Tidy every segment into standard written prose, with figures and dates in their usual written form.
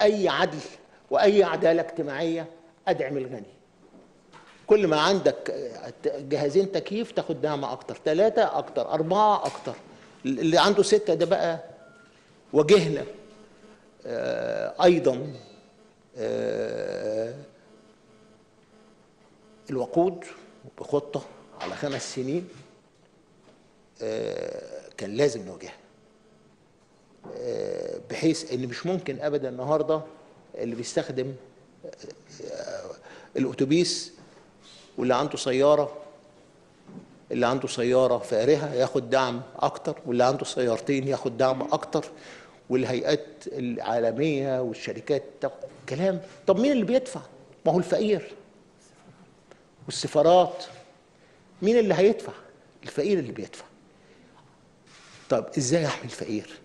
أي عدل وأي عدالة اجتماعية أدعم الغني. كل ما عندك جهازين تكييف تاخد دعم أكتر، 3 أكتر، 4 أكتر. اللي عنده 6 ده بقى واجهنا أيضا الوقود بخطة على 5 سنين كان لازم نواجهها، بحيث ان مش ممكن ابدا النهارده اللي بيستخدم الاتوبيس واللي عنده سياره فارهه ياخد دعم اكتر، واللي عنده سيارتين ياخد دعم اكتر، والهيئات العالميه والشركات كلام. طب مين اللي بيدفع؟ ما هو الفقير. والسفارات مين اللي هيدفع؟ الفقير اللي بيدفع. طب ازاي احمي الفقير؟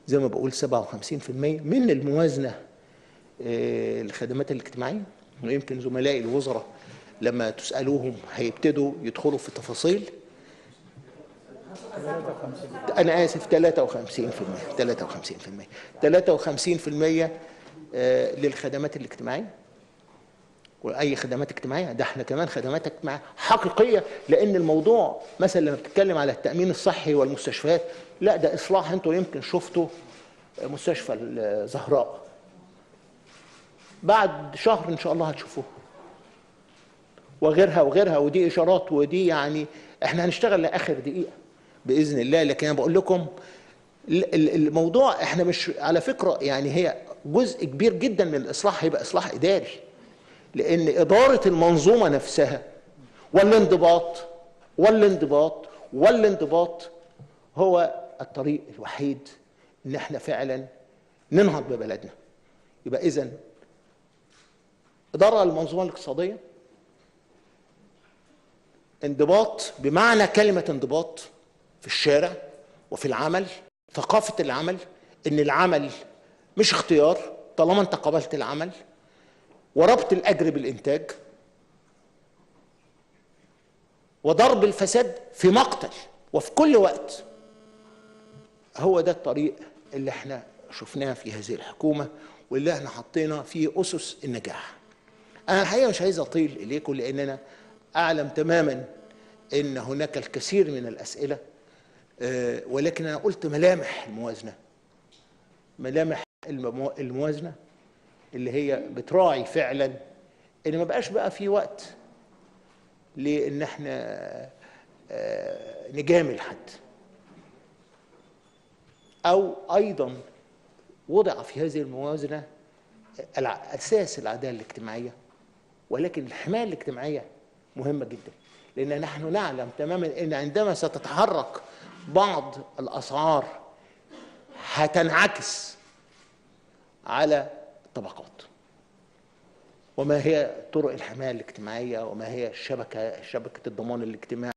زي ما بقول 57% من الموازنه الخدمات الاجتماعيه، ويمكن زملائي الوزراء لما تسالوهم هيبتدوا يدخلوا في تفاصيل. انا اسف، 53% للخدمات الاجتماعيه. واي خدمات اجتماعيه؟ ده احنا كمان خدمات اجتماعيه حقيقيه، لان الموضوع مثلا لما بتتكلم على التامين الصحي والمستشفيات، لا ده اصلاح. انتوا يمكن شفتوا مستشفى الزهراء، بعد شهر ان شاء الله هتشوفوه، وغيرها وغيرها. ودي اشارات، ودي يعني احنا هنشتغل لاخر دقيقه باذن الله. لكن انا بقول لكم الموضوع احنا مش على فكره، يعني هي جزء كبير جدا من الاصلاح هيبقى اصلاح اداري، لان اداره المنظومه نفسها والانضباط هو الطريق الوحيد ان احنا فعلا ننهض ببلدنا. يبقى اذا اداره المنظومه الاقتصاديه، انضباط بمعنى كلمه انضباط في الشارع وفي العمل، ثقافه العمل، ان العمل مش اختيار طالما انت قبلت العمل، وربط الاجر بالانتاج، وضرب الفساد في مقتل وفي كل وقت. هو ده الطريق اللي احنا شفناه في هذه الحكومه، واللي احنا حطينا فيه اسس النجاح. انا الحقيقه مش عايز اطيل اليكم، لان انا اعلم تماما ان هناك الكثير من الاسئله، ولكن انا قلت ملامح الموازنه اللي هي بتراعي فعلا ان ما بقاش بقى في وقت لان احنا نجامل حد، او ايضا وضع في هذه الموازنه اساس العداله الاجتماعيه، ولكن الحمايه الاجتماعيه مهمه جدا، لان نحن نعلم تماما ان عندما ستتحرك بعض الاسعار هتنعكس على الطبقات. وما هي طرق الحمايه الاجتماعيه؟ وما هي شبكه الضمان الاجتماعي؟